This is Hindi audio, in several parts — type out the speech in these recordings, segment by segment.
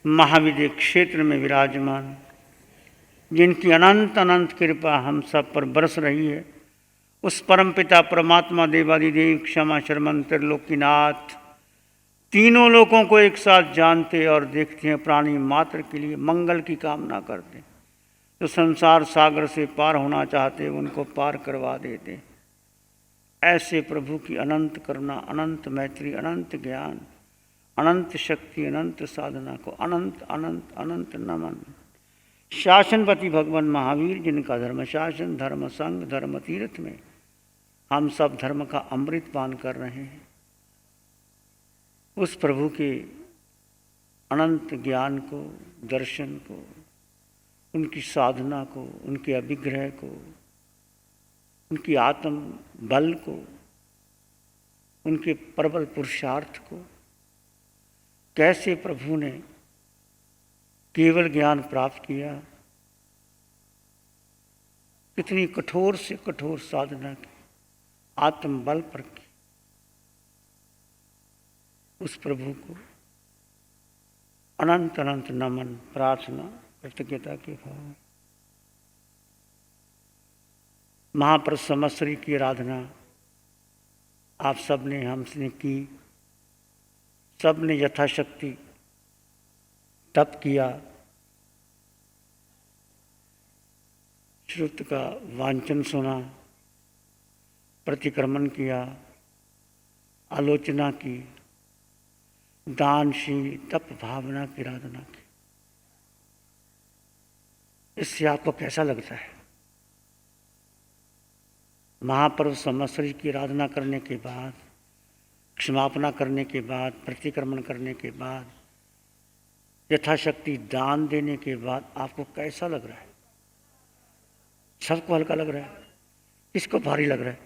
महाविद्य क्षेत्र में विराजमान, जिनकी अनंत अनंत कृपा हम सब पर बरस रही है, उस परमपिता परमात्मा देवादिदेव क्षमा शर्मन त्रिलोकीनाथ, तीनों लोगों को एक साथ जानते और देखते हैं, प्राणी मात्र के लिए मंगल की कामना करते, जो संसार सागर से पार होना चाहते उनको पार करवा देते। ऐसे प्रभु की अनंत करुणा, अनंत मैत्री, अनंत ज्ञान, अनंत शक्ति, अनंत साधना को अनंत अनंत अनंत नमन। शासनपति भगवान महावीर, जिनका धर्म शासन, धर्म संग, धर्म तीर्थ में हम सब धर्म का अमृत पान कर रहे हैं, उस प्रभु के अनंत ज्ञान को, दर्शन को, उनकी साधना को, उनके अभिग्रह को, उनकी आत्म बल को, उनके प्रबल पुरुषार्थ को, कैसे प्रभु ने केवल ज्ञान प्राप्त किया, कितनी कठोर से कठोर साधना की, आत्म बल पर की, उस प्रभु को अनंत अनंत नमन, प्रार्थना, कृतज्ञता के भाव। महाप्रभु संवत्सरी की आराधना आप सब ने, हमने की, सब ने यथाशक्ति तप किया, श्रुत का वांचन सुना, प्रतिक्रमण किया, आलोचना की, दानशील तप भावना की आराधना की। इससे आपको कैसा लगता है? महापर्व संवत्सरी की आराधना करने के बाद, क्षमापना करने के बाद, प्रतिक्रमण करने के बाद, यथाशक्ति दान देने के बाद आपको कैसा लग रहा है? सबको हल्का लग रहा है? किसको भारी लग रहा है?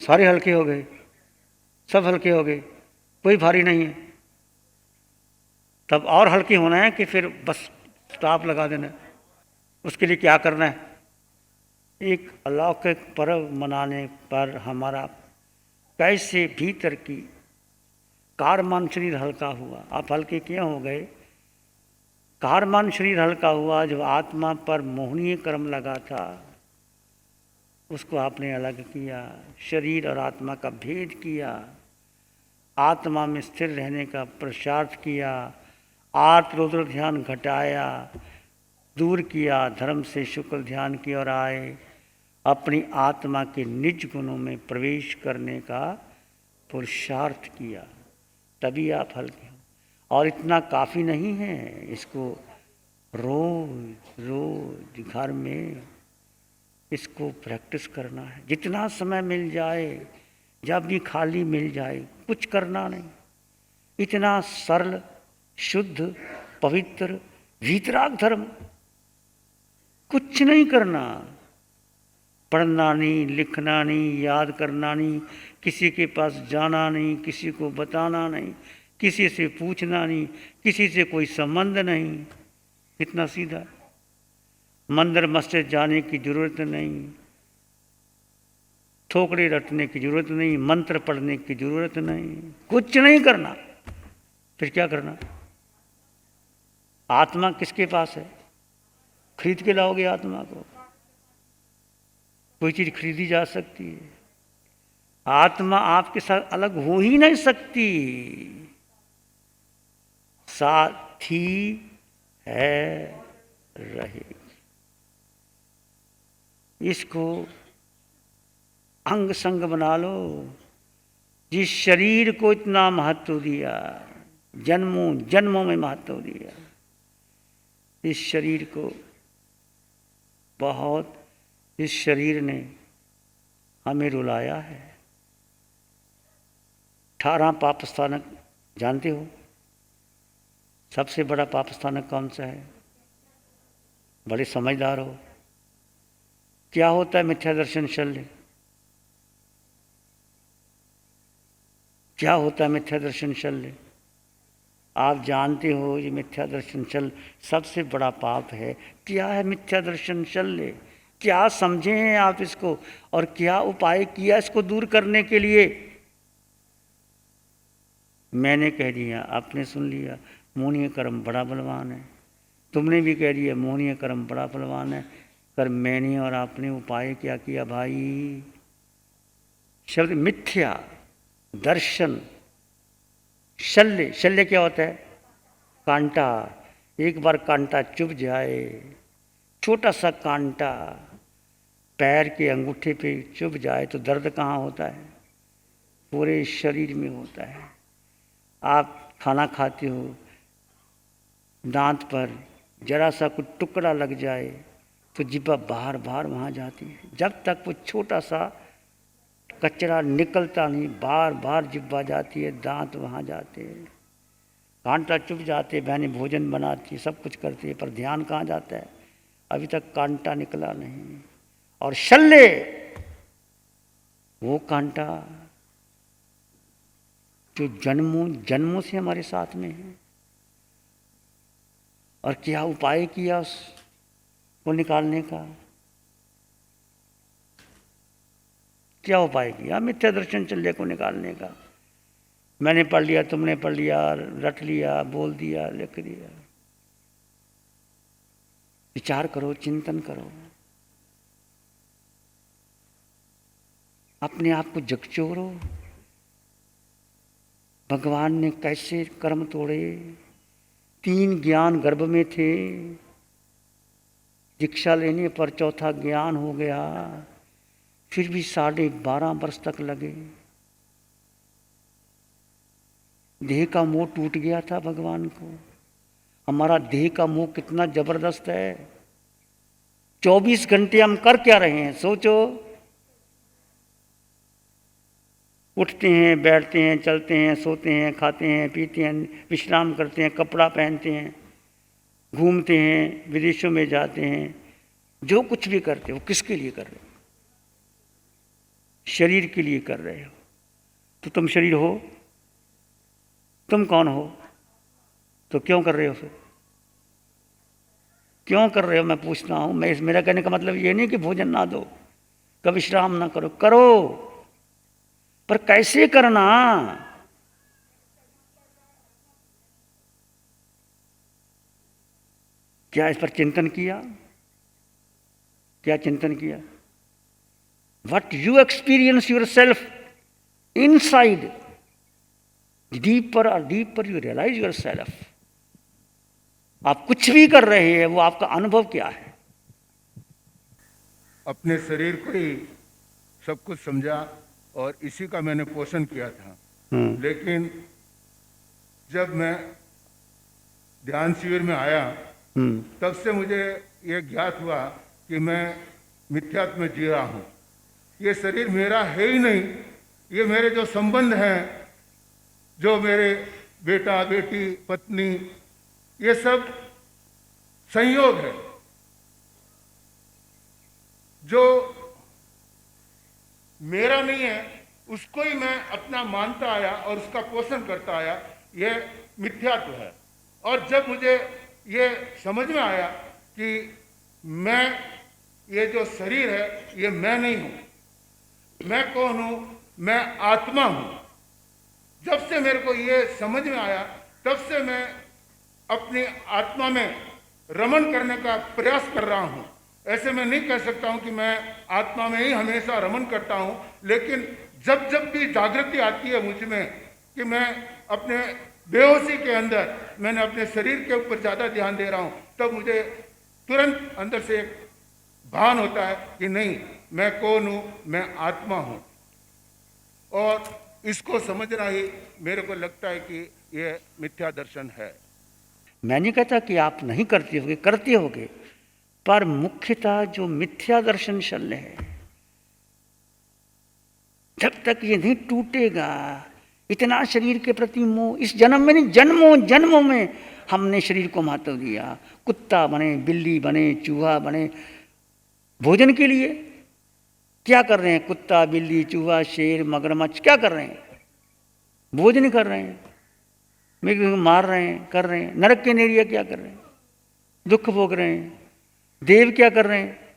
सारे हल्के हो गए, सब हल्के हो गए, कोई भारी नहीं है। तब और हल्के होना है कि फिर बस स्टॉप लगा देना है? उसके लिए क्या करना है? एक अलौकिक पर्व मनाने पर हमारा कैसे भीतर की कारमान शरीर हल्का हुआ। आप हल्के क्यों हो गए? कारमान शरीर हल्का हुआ जब आत्मा पर मोहनीय कर्म लगा था, उसको आपने अलग किया, शरीर और आत्मा का भेद किया, आत्मा में स्थिर रहने का पुरुषार्थ किया, आत्म ध्यान घटाया, दूर किया, धर्म से शुक्ल ध्यान की ओर आए, अपनी आत्मा के निज गुणों में प्रवेश करने का पुरुषार्थ किया, तभी आप हल्के हो। और इतना काफ़ी नहीं है, इसको रोज रोज घर में इसको प्रैक्टिस करना है। जितना समय मिल जाए, जब भी खाली मिल जाए, कुछ करना नहीं। इतना सरल, शुद्ध, पवित्र, वीतराग धर्म, कुछ नहीं करना। पढ़ना नहीं, लिखना नहीं, याद करना नहीं, किसी के पास जाना नहीं, किसी को बताना नहीं, किसी से पूछना नहीं, किसी से कोई संबंध नहीं। इतना सीधा। मंदिर मस्जिद जाने की जरूरत नहीं, थोकड़े रटने की जरूरत नहीं, मंत्र पढ़ने की जरूरत नहीं, कुछ नहीं करना। फिर क्या करना? आत्मा किसके पास है? खरीद के लाओगे आत्मा को? कोई चीज खरीदी जा सकती है? आत्मा आपके साथ अलग हो ही नहीं सकती, साथी है, रहेगी। इसको अंग संग बना लो। जिस शरीर को इतना महत्व दिया, जन्मों जन्मों में महत्व दिया, इस शरीर को बहुत, इस शरीर ने हमें रुलाया है। 18 पाप स्थानक जानते हो? सबसे बड़ा पाप स्थानक कौन सा है? बड़े समझदार हो। क्या होता है मिथ्या दर्शन शल्य? क्या होता है मिथ्या दर्शन शल्य? आप जानते हो ये मिथ्या दर्शन शल्य सबसे बड़ा पाप है। क्या है मिथ्या दर्शन शल्य? क्या समझे हैं आप इसको, और क्या उपाय किया इसको दूर करने के लिए? मैंने कह दिया, आपने सुन लिया, मोहनीय कर्म बड़ा बलवान है। तुमने भी कह दिया मोहनीय कर्म बड़ा बलवान है, पर मैंने और आपने उपाय क्या किया भाई? शब्द मिथ्या दर्शन। शल्य, शल्य क्या होता है? कांटा। एक बार कांटा चुभ जाए, छोटा सा कांटा पैर के अंगूठे पे चुभ जाए तो दर्द कहाँ होता है? पूरे शरीर में होता है। आप खाना खाते हो, दांत पर जरा सा कुछ टुकड़ा लग जाए तो जिब्बा बार बार वहाँ जाती है। जब तक वो छोटा सा कचरा निकलता नहीं, बार बार जिब्बा जाती है, दांत वहाँ जाते हैं, कांटा चुभ जाते, बहनें भोजन बनाती, सब कुछ करती है, पर ध्यान कहाँ जाता है? अभी तक कांटा निकला नहीं। और शल्य, वो कांटा जो जन्मों जन्मों से हमारे साथ में है। और क्या उपाय किया उसको निकालने का? क्या उपाय किया मिथ्या दर्शन शल्य को निकालने का? मैंने पढ़ लिया, तुमने पढ़ लिया, रट लिया, बोल दिया, लिख दिया। विचार करो, चिंतन करो, अपने आप को जगचोरो। भगवान ने कैसे कर्म तोड़े? 3 ज्ञान गर्भ में थे, दीक्षा लेने पर चौथा ज्ञान हो गया, फिर भी 12.5 वर्ष तक लगे। देह का मोह टूट गया था भगवान को। हमारा देह का मोह कितना जबरदस्त है। 24 घंटे हम कर क्या रहे हैं सोचो। उठते हैं, बैठते हैं, चलते हैं, सोते हैं, खाते हैं, पीते हैं, विश्राम करते हैं, कपड़ा पहनते हैं, घूमते हैं, विदेशों में जाते हैं, जो कुछ भी करते हो किसके लिए कर रहे हो? शरीर के लिए कर रहे हो। तो तुम शरीर हो? तुम कौन हो? तो क्यों कर रहे हो फिर? क्यों कर रहे हो मैं पूछता हूं। मेरा कहने का मतलब ये नहीं कि भोजन ना दो, कभी विश्राम ना करो, करो, पर कैसे करना? क्या इस पर चिंतन किया? क्या चिंतन किया? What you experience yourself inside, deeper or deeper you realize yourself. आप कुछ भी कर रहे हैं, वो आपका अनुभव क्या है? अपने शरीर को ही सब कुछ समझा और इसी का मैंने पोषण किया था। लेकिन जब मैं ध्यान शिविर में आया तब से मुझे ये ज्ञात हुआ कि मैं मिथ्यात्व में जी रहा हूँ। ये शरीर मेरा है ही नहीं। ये मेरे जो संबंध हैं, जो मेरे बेटा बेटी पत्नी, ये सब संयोग है। जो मेरा नहीं है उसको ही मैं अपना मानता आया और उसका पोषण करता आया, ये मिथ्यात्व है। और जब मुझे ये समझ में आया कि मैं, ये जो शरीर है ये मैं नहीं हूँ, मैं कौन हूँ? मैं आत्मा हूँ। जब से मेरे को ये समझ में आया तब से मैं अपनी आत्मा में रमण करने का प्रयास कर रहा हूँ। ऐसे मैं नहीं कह सकता हूँ कि मैं आत्मा में ही हमेशा रमण करता हूँ, लेकिन जब जब भी जागृति आती है मुझ में कि मैं अपने बेहोशी के अंदर मैंने अपने शरीर के ऊपर ज़्यादा ध्यान दे रहा हूँ, तब मुझे तुरंत अंदर से एक भान होता है कि नहीं, मैं कौन हूँ? मैं आत्मा हूँ। और इसको समझना ही मेरे को लगता है कि ये मिथ्या दर्शन है। मैं नहीं कहता कि आप नहीं करते होगे, करते होगे, पर मुख्यतः जो मिथ्या दर्शन शल्य है, जब तक ये नहीं टूटेगा, इतना शरीर के प्रति मोह, इस जन्म में नहीं, जन्मों जन्मों में हमने शरीर को महत्व दिया। कुत्ता बने, बिल्ली बने, चूहा बने, भोजन के लिए क्या कर रहे हैं? कुत्ता, बिल्ली, चूहा, शेर, मगरमच्छ क्या कर रहे हैं? भोजन कर रहे हैं, मृग मार रहे हैं, कर रहे हैं। नरक के नेरिया क्या कर रहे हैं? दुख भोग रहे हैं। देव क्या कर रहे हैं?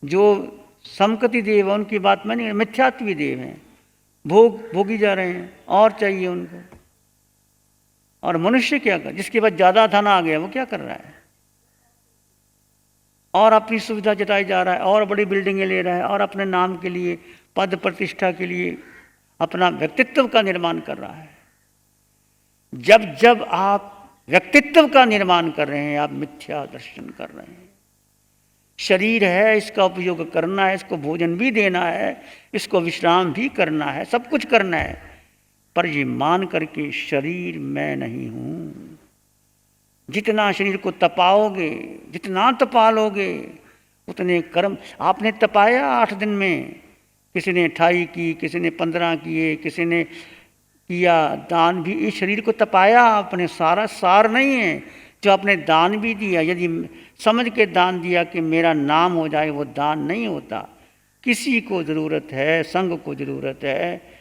जो समकति देव है उनकी बात में नहीं, मिथ्यात्वी देव हैं, भोगी जा रहे हैं, और चाहिए उनको। और मनुष्य क्या कर, जिसके पास ज़्यादा धन आ गया वो क्या कर रहा है, और अपनी सुविधा जताई जा रहा है, और बड़ी बिल्डिंगें ले रहा है, और अपने नाम के लिए, पद प्रतिष्ठा के लिए अपना व्यक्तित्व का निर्माण कर रहा है। जब जब आप व्यक्तित्व का निर्माण कर रहे हैं, आप मिथ्या दर्शन कर रहे हैं। शरीर है, इसका उपयोग करना है, इसको भोजन भी देना है, इसको विश्राम भी करना है, सब कुछ करना है, पर ये मान करके शरीर मैं नहीं हूं। जितना शरीर को तपाओगे, जितना तपा लोगे, उतने कर्म। आपने तपाया 8 दिन में, किसी ने 28 की, किसी ने 15 किए, किसी ने किया दान भी। इस शरीर को तपाया आपने, सारा सार नहीं है जो आपने दान भी दिया। यदि समझ के दान दिया कि मेरा नाम हो जाए, वो दान नहीं होता। किसी को ज़रूरत है, संघ को ज़रूरत है,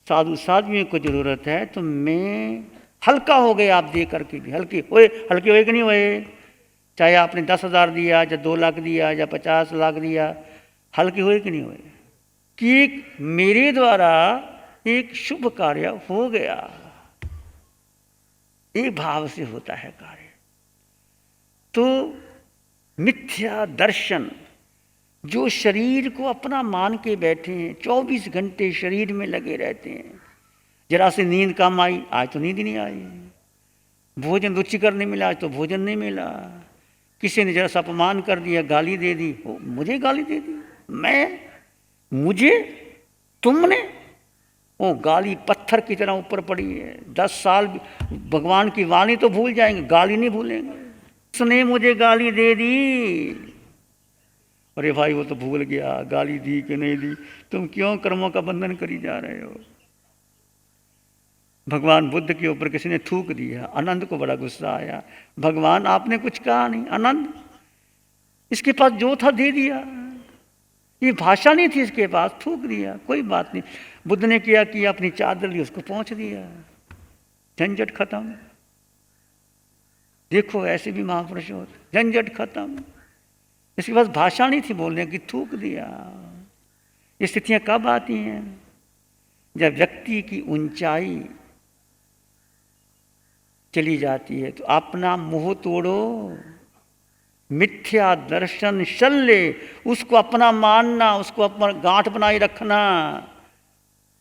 साधु साध्वियों को ज़रूरत है, तो मैं हल्का हो गए। आप दे करके भी हल्के हुए कि नहीं हुए? चाहे आपने 10,000 दिया, या 2 लाख दिया, या 50 लाख दिया, हल्के हुए कि नहीं हुए? कि मेरे द्वारा एक शुभ कार्य हो गया। एक भाव से होता है कार्य। तो मिथ्या दर्शन, जो शरीर को अपना मान के बैठे हैं, 24 घंटे शरीर में लगे रहते हैं। जरा से नींद कम आई, आज तो नींद नहीं आई। भोजन रुचिकर नहीं मिला, आज तो भोजन नहीं मिला। किसी ने जरा सा अपमान कर दिया, गाली दे दी, मुझे गाली दे दी, मुझे, तुमने, वो गाली पत्थर की तरह ऊपर पड़ी है। 10 साल भगवान की वाणी तो भूल जाएंगे, गाली नहीं भूलेंगे। उसने मुझे गाली दे दी, अरे भाई वो तो भूल गया, गाली दी कि नहीं दी, तुम क्यों कर्मों का बंधन करी जा रहे हो? भगवान बुद्ध के ऊपर किसी ने थूक दिया, आनंद को बड़ा गुस्सा आया। भगवान आपने कुछ कहा नहीं, आनंद इसके पास जो था दे दिया, ये भाषा नहीं थी इसके पास, थूक दिया, कोई बात नहीं। बुद्ध ने किया कि अपनी चादर ली, उसको पहुंच दिया, झंझट खत्म। देखो ऐसे भी महापुरुष होते, झंझट खत्म। इसके पास भाषा नहीं थी बोलने की, थूक दिया। ये स्थितियां कब आती हैं? जब व्यक्ति की ऊंचाई चली जाती है। तो अपना मोह तोड़ो, मिथ्या दर्शन शल्य, उसको अपना मानना, उसको अपना गांठ बनाए रखना,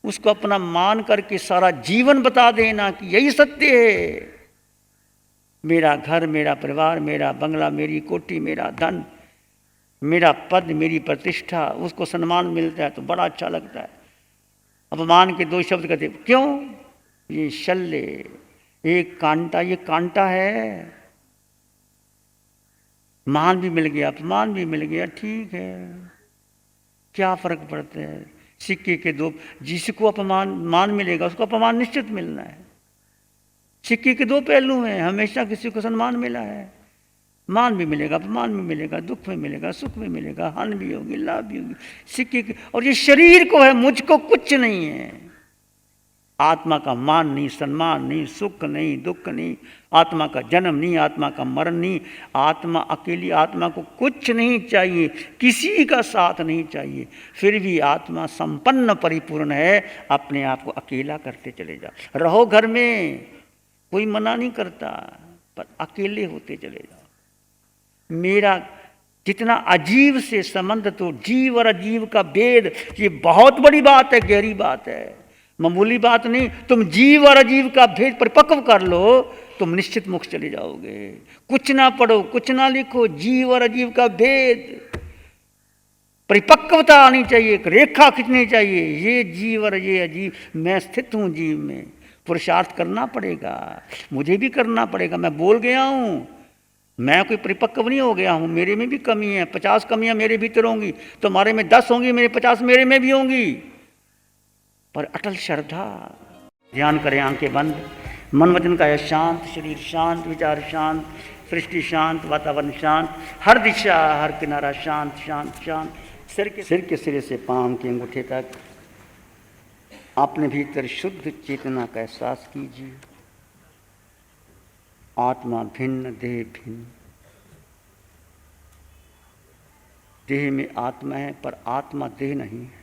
उसको अपना मान करके सारा जीवन बता देना कि यही सत्य है। मेरा घर, मेरा परिवार, मेरा बंगला, मेरी कोठी, मेरा धन, मेरा पद, मेरी प्रतिष्ठा, उसको सम्मान मिलता है तो बड़ा अच्छा लगता है। अपमान के 2 शब्द कहते, क्यों? ये शल्य, एक कांटा, ये कांटा है। मान भी मिल गया, अपमान भी मिल गया, ठीक है, क्या फर्क पड़ता है? सिक्के के 2, जिसको अपमान मान मिलेगा उसको अपमान निश्चित मिलना है। सिक्के के 2 पहलू हैं, हमेशा किसी को सम्मान मिला है, मान भी मिलेगा, अपमान भी मिलेगा, दुख में मिलेगा, सुख में मिलेगा, हानि भी होगी, लाभ भी होगी, सिक्के के। और ये शरीर को है, मुझको कुछ नहीं है। आत्मा का मान नहीं, सम्मान नहीं, सुख नहीं, दुख नहीं, आत्मा का जन्म नहीं, आत्मा का मरण नहीं। आत्मा अकेली, आत्मा को कुछ नहीं चाहिए, किसी का साथ नहीं चाहिए। फिर भी आत्मा संपन्न परिपूर्ण है। अपने आप को अकेला करते चले जाओ। रहो घर में, कोई मना नहीं करता, पर अकेले होते चले जाओ। मेरा जितना अजीब से संबंध, तो जीव और अजीव का भेद, ये बहुत बड़ी बात है, गहरी बात है, मामूली बात नहीं। तुम जीव और अजीव का भेद परिपक्व कर लो, तुम निश्चित मोक्ष चले जाओगे। कुछ ना पढ़ो, कुछ ना लिखो, जीव और अजीव का भेद, परिपक्वता आनी चाहिए, एक रेखा खींचनी चाहिए। ये जीव और ये अजीव, मैं स्थित हूं जीव में। पुरुषार्थ करना पड़ेगा, मुझे भी करना पड़ेगा। मैं बोल गया हूं, मैं कोई परिपक्व नहीं हो गया हूं, मेरे में भी कमी है। 50 कमियां मेरे भीतर होंगी, तुम्हारे में 10 होंगी, मेरे 50 मेरे में भी होंगी, पर अटल श्रद्धा। ध्यान करें, आंखें बंद, मन वचन का शांत, शरीर शांत, विचार शांत, सृष्टि शांत, वातावरण शांत, हर दिशा, हर किनारा शांत शांत शांत। सिर के सिरे से पांव के अंगूठे तक अपने भीतर शुद्ध चेतना का एहसास कीजिए। आत्मा भिन्न, देह भिन्न। देह में आत्मा है, पर आत्मा देह नहीं है।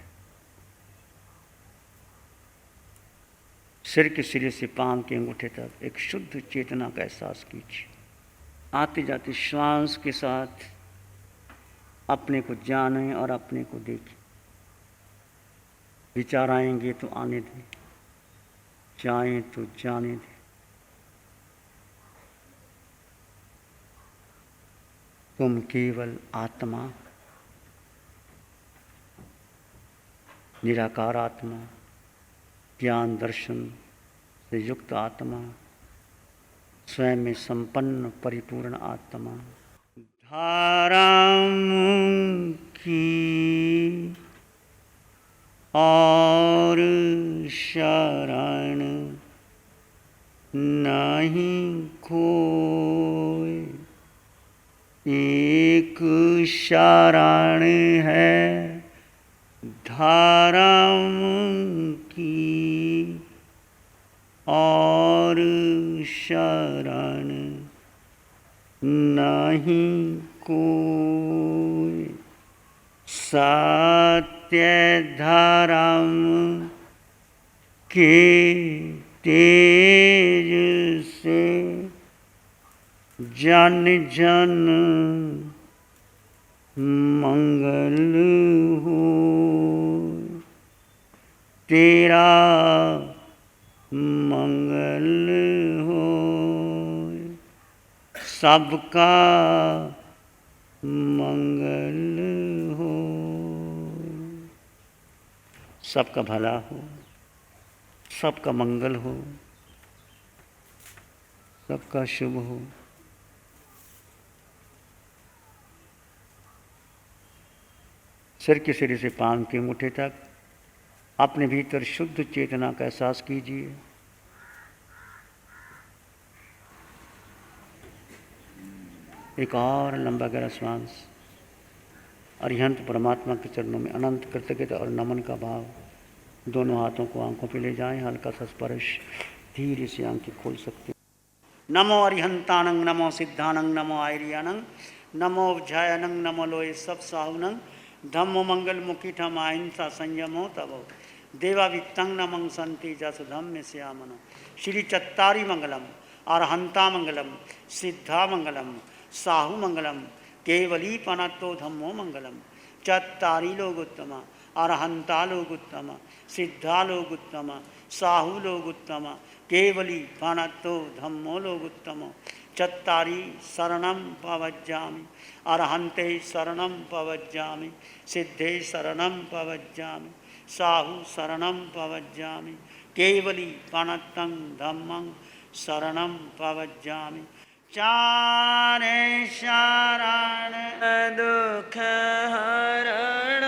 सिर के सिरे से पांव के अंगूठे तक एक शुद्ध चेतना का एहसास कीजिए। आते जाते श्वास के साथ अपने को जानें और अपने को देखें। विचार आएंगे तो आने दें, जाएं तो जाने दें। तुम केवल आत्मा, निराकार आत्मा, ज्ञान दर्शन से युक्त आत्मा, स्वयं में संपन्न परिपूर्ण आत्मा। धाराम की और शरण नहीं कोई, एक शरण है धाराम की और शरण नहीं कोई। सत्य धर्म के तेज से जन जन मंगल हो, तेरा मंगल हो, सबका मंगल हो, सबका भला हो, सबका मंगल हो, सबका शुभ हो। सिर के सिरे से पांव के अंगूठे तक अपने भीतर शुद्ध चेतना का एहसास कीजिए। एक और लंबा गहरा श्वास। अरिहंत परमात्मा के चरणों में अनंत कृतज्ञता और नमन का भाव। दोनों हाथों को आंखों पे ले जाएं, हल्का सा स्पर्श, धीरे से आंखें खोल सकते। नमो अरिहंतानंग, नमो सिद्धानंग, नमो आयरियानंग, नमो उपझायनंग, नमो लोए सब साहुनंग, धम्मो मंगल मुखी ठम अहिंसा संयमो तबो देवा वित्तंग नमंग संति जस धम्म श्यामनो। श्री चत्तारी मंगलम, अरहंता मंगलम, सिद्धा मंगलम, साहु मंगलम, केवली पनतो धम्मो मंगलम। चत्तारी लोग उत्तम, अरहंता लोग उत्तम, सिद्धा लोग उत्तम, साहु लोग उत्तम, केवली पनतो धम्मो लोग उत्तम। चत्तारी शरणं पवज्जामि, अरहंते शरणं पवज्जामि, सिद्धे शरणं पवज्जामि, साहु शरणं पवज्जामि, केवली पनतं धम्मं शरणं पवज्जामि। चारे शरण दुख हरण